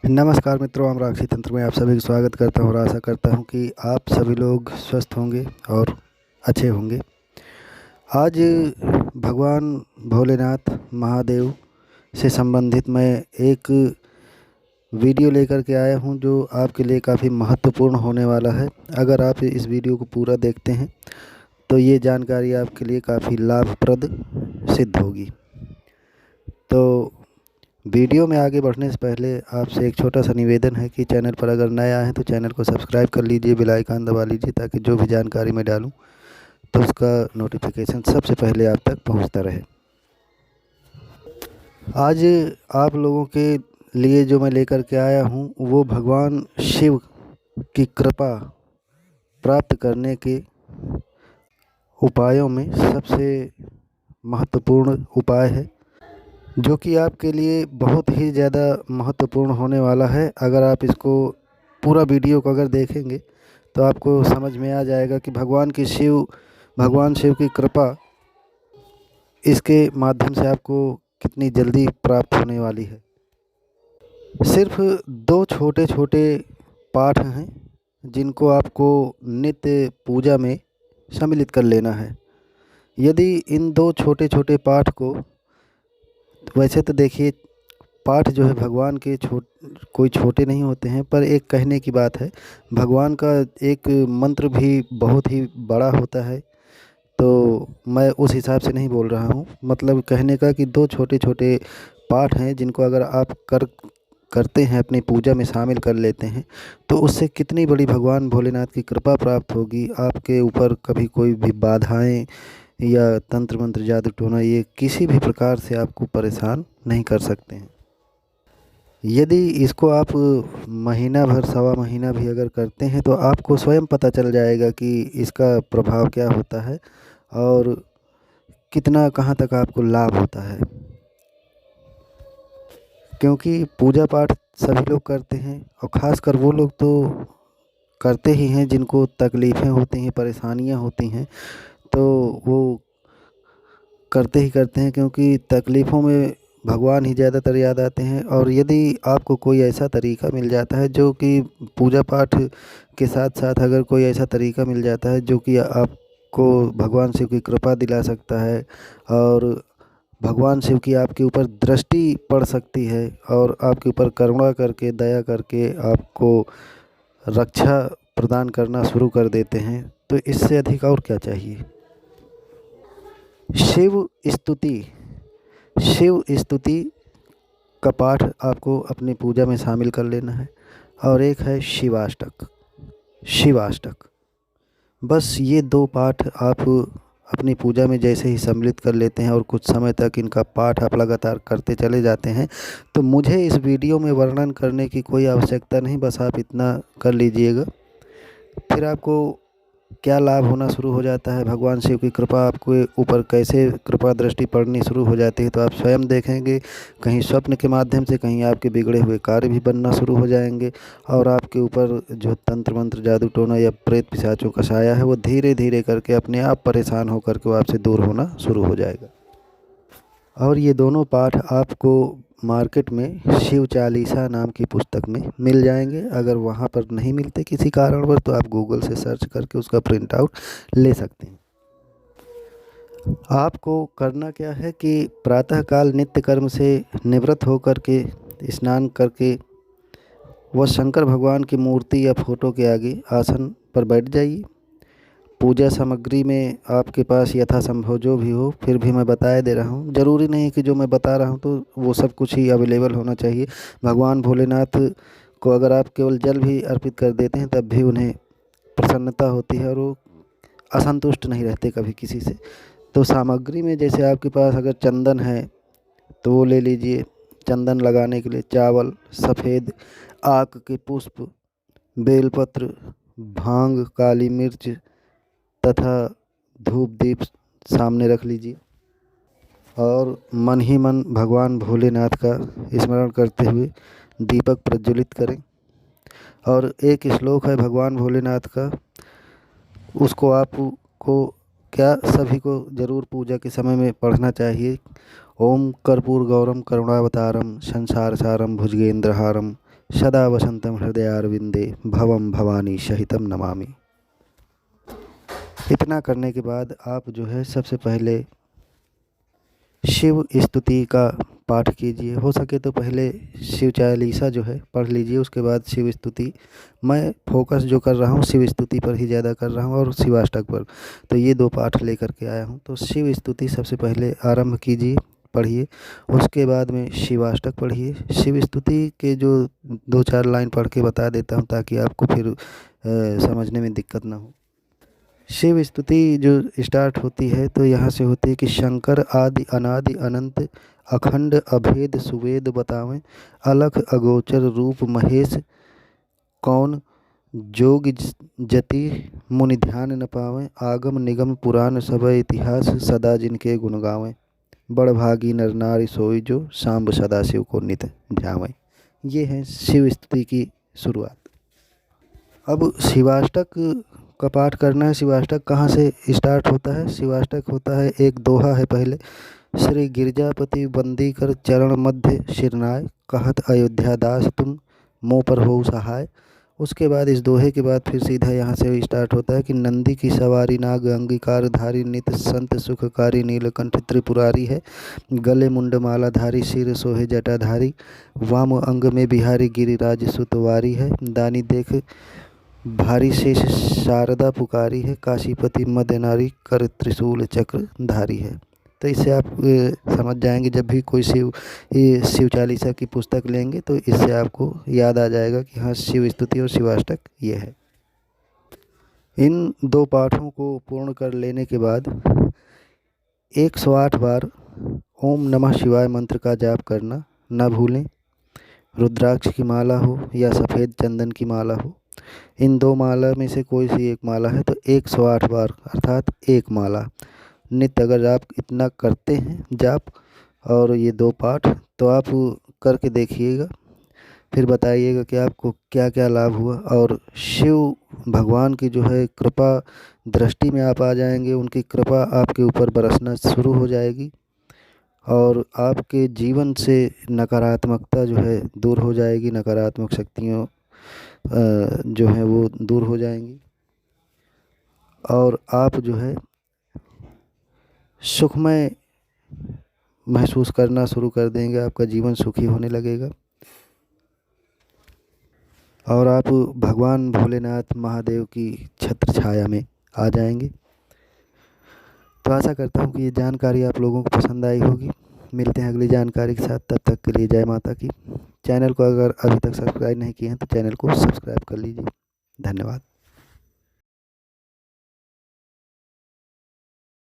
नमस्कार मित्रों, हम राक्षी तंत्र में आप सभी का स्वागत करता हूँ और आशा करता हूँ कि आप सभी लोग स्वस्थ होंगे और अच्छे होंगे। आज भगवान भोलेनाथ महादेव से संबंधित मैं एक वीडियो लेकर के आया हूँ जो आपके लिए काफ़ी महत्वपूर्ण होने वाला है। अगर आप इस वीडियो को पूरा देखते हैं तो ये जानकारी आपके लिए काफ़ी लाभप्रद सिद्ध होगी। तो वीडियो में आगे बढ़ने से पहले आपसे एक छोटा सा निवेदन है कि चैनल पर अगर नए आए हैं तो चैनल को सब्सक्राइब कर लीजिए, बेल आइकन दबा लीजिए ताकि जो भी जानकारी मैं डालूं तो उसका नोटिफिकेशन सबसे पहले आप तक पहुंचता रहे। आज आप लोगों के लिए जो मैं लेकर के आया हूं वो भगवान शिव की कृपा प्राप्त करने के उपायों में सबसे महत्वपूर्ण उपाय है, जो कि आपके लिए बहुत ही ज़्यादा महत्वपूर्ण होने वाला है। अगर आप इसको पूरा वीडियो को अगर देखेंगे तो आपको समझ में आ जाएगा कि भगवान शिव की कृपा इसके माध्यम से आपको कितनी जल्दी प्राप्त होने वाली है। सिर्फ दो छोटे छोटे पाठ हैं जिनको आपको नित्य पूजा में सम्मिलित कर लेना है। यदि इन दो छोटे छोटे पाठ को, वैसे तो देखिए पाठ जो है भगवान के कोई छोटे नहीं होते हैं, पर एक कहने की बात है, भगवान का एक मंत्र भी बहुत ही बड़ा होता है। तो मैं उस हिसाब से नहीं बोल रहा हूँ, मतलब कहने का कि दो छोटे छोटे पाठ हैं जिनको अगर आप करते हैं, अपनी पूजा में शामिल कर लेते हैं, तो उससे कितनी बड़ी भगवान भोलेनाथ की कृपा प्राप्त होगी। आपके ऊपर कभी कोई भी बाधाएं या तंत्र मंत्र जादू टोना ये किसी भी प्रकार से आपको परेशान नहीं कर सकते हैं। यदि इसको आप महीना भर, सवा महीना भी अगर करते हैं तो आपको स्वयं पता चल जाएगा कि इसका प्रभाव क्या होता है और कितना, कहाँ तक आपको लाभ होता है। क्योंकि पूजा पाठ सभी लोग करते हैं और ख़ासकर वो लोग तो करते ही हैं जिनको तकलीफ़ें होती हैं, परेशानियां होती हैं, तो वो करते ही करते हैं, क्योंकि तकलीफ़ों में भगवान ही ज़्यादातर याद आते हैं। और यदि आपको कोई ऐसा तरीका मिल जाता है जो कि पूजा पाठ के साथ साथ अगर कोई ऐसा तरीका मिल जाता है जो कि आपको भगवान शिव की कृपा दिला सकता है और भगवान शिव की आपके ऊपर दृष्टि पड़ सकती है और आपके ऊपर करुणा करके, दया करके आपको रक्षा प्रदान करना शुरू कर देते हैं, तो इससे अधिक और क्या चाहिए। शिव स्तुति शिव स्तुति का पाठ आपको अपनी पूजा में शामिल कर लेना है। और एक है शिवाष्टक। बस ये दो पाठ आप अपनी पूजा में जैसे ही सम्मिलित कर लेते हैं और कुछ समय तक इनका पाठ आप लगातार करते चले जाते हैं, तो मुझे इस वीडियो में वर्णन करने की कोई आवश्यकता नहीं, बस आप इतना कर लीजिएगा। फिर आपको क्या लाभ होना शुरू हो जाता है, भगवान शिव की कृपा आपके ऊपर कैसे कृपा दृष्टि पड़नी शुरू हो जाती है, तो आप स्वयं देखेंगे। कहीं स्वप्न के माध्यम से, कहीं आपके बिगड़े हुए कार्य भी बनना शुरू हो जाएंगे और आपके ऊपर जो तंत्र मंत्र, जादू टोना या प्रेत पिशाचों का साया है वो धीरे धीरे करके अपने आप परेशान होकर के वो आपसे दूर होना शुरू हो जाएगा। और ये दोनों पाठ आपको मार्केट में शिव चालीसा नाम की पुस्तक में मिल जाएंगे। अगर वहाँ पर नहीं मिलते किसी कारणवश तो आप गूगल से सर्च करके उसका प्रिंट आउट ले सकते हैं। आपको करना क्या है कि प्रातःकाल नित्य कर्म से निवृत्त होकर के, स्नान करके, वह शंकर भगवान की मूर्ति या फोटो के आगे आसन पर बैठ जाइए। पूजा सामग्री में आपके पास यथासंभव जो भी हो, फिर भी मैं बताए दे रहा हूँ, ज़रूरी नहीं कि जो मैं बता रहा हूँ तो वो सब कुछ ही अवेलेबल होना चाहिए। भगवान भोलेनाथ को अगर आप केवल जल भी अर्पित कर देते हैं तब भी उन्हें प्रसन्नता होती है और वो असंतुष्ट नहीं रहते कभी किसी से। तो सामग्री में जैसे आपके पास अगर चंदन है तो वो ले लीजिए, चंदन लगाने के लिए चावल, सफ़ेद आक के पुष्प, बेलपत्र, भांग, काली मिर्च तथा धूप दीप सामने रख लीजिए और मन ही मन भगवान भोलेनाथ का स्मरण करते हुए दीपक प्रज्वलित करें। और एक श्लोक है भगवान भोलेनाथ का, उसको आपको क्या सभी को ज़रूर पूजा के समय में पढ़ना चाहिए। ओम कर्पूर गौरम करुणावतारम संसार सारम भुजगेंद्रहारम सदा वसंतम हृदयारविंदे भवम भवानी सहितम नमामि। इतना करने के बाद आप जो है सबसे पहले शिव स्तुति का पाठ कीजिए। हो सके तो पहले शिव चालीसा जो है पढ़ लीजिए, उसके बाद शिव स्तुति। मैं फोकस जो कर रहा हूँ शिव स्तुति पर ही ज़्यादा कर रहा हूँ और शिवाष्टक पर, तो ये दो पाठ लेकर के आया हूँ। तो शिव स्तुति सबसे पहले आरंभ कीजिए, पढ़िए। उसके बाद में शिवाष्टक पढ़िए। शिव स्तुति के जो 2-4 लाइन पढ़ के बता देता हूँ ताकि आपको फिर समझने में दिक्कत ना हो। शिव स्तुति जो स्टार्ट होती है तो यहाँ से होती है कि शंकर आदि अनादि अनंत अखंड अभेद सुवेद बतावें, अलख अगोचर रूप महेश कौन जोग जति मुनि ध्यान न पावें, आगम निगम पुराण सब इतिहास सदा जिनके गुण गावें, बड़ भागी नर नारी सोई जो सांब सदा शिव को नित ध्यावें। ये है शिव स्तुति की शुरुआत। अब शिवाष्टक का पाठ करना है। शिवाष्टक कहाँ से स्टार्ट होता है? शिवाष्टक होता है, एक दोहा है पहले, श्री गिरजापति बंदी कर चरण मध्य शिरनाय, कहत अयोध्या दास तुम मोह पर हो सहाय। उसके बाद इस दोहे के बाद फिर सीधा यहाँ से स्टार्ट होता है कि नंदी की सवारी नाग अंगीकार धारी, नित संत सुखकारी नीलकंठ त्रिपुरारी है, गले मुंड माला धारी सिर सोहे जटाधारी, वाम अंग में बिहारी गिरिराज सुतवारी है, दानी देख भारी शेष शारदा पुकारी है, काशीपति मध्य नारी कर त्रिशूल चक्र धारी है। तो इससे आप समझ जाएंगे, जब भी कोई शिव चालीसा की पुस्तक लेंगे तो इससे आपको याद आ जाएगा कि हाँ शिव स्तुति और शिवाष्टक ये है। इन दो पाठों को पूर्ण कर लेने के बाद 108 बार ओम नमः शिवाय मंत्र का जाप करना न भूलें। रुद्राक्ष की माला हो या सफ़ेद चंदन की माला हो, इन दो माला में से कोई सी एक माला है तो 108 बार अर्थात एक माला नित्य अगर आप इतना करते हैं जाप और ये दो पाठ, तो आप करके देखिएगा, फिर बताइएगा कि आपको क्या क्या लाभ हुआ। और शिव भगवान की जो है कृपा दृष्टि में आप आ जाएंगे, उनकी कृपा आपके ऊपर बरसना शुरू हो जाएगी और आपके जीवन से नकारात्मकता जो है दूर हो जाएगी, नकारात्मक शक्तियों जो है वो दूर हो जाएंगी और आप जो है सुखमय महसूस करना शुरू कर देंगे। आपका जीवन सुखी होने लगेगा और आप भगवान भोलेनाथ महादेव की छत्र छाया में आ जाएंगे। तो आशा करता हूँ कि ये जानकारी आप लोगों को पसंद आई होगी। मिलते हैं अगली जानकारी के साथ, तब तक के लिए जय माता की। चैनल को अगर अभी तक सब्सक्राइब नहीं किए हैं तो चैनल को सब्सक्राइब कर लीजिए। धन्यवाद।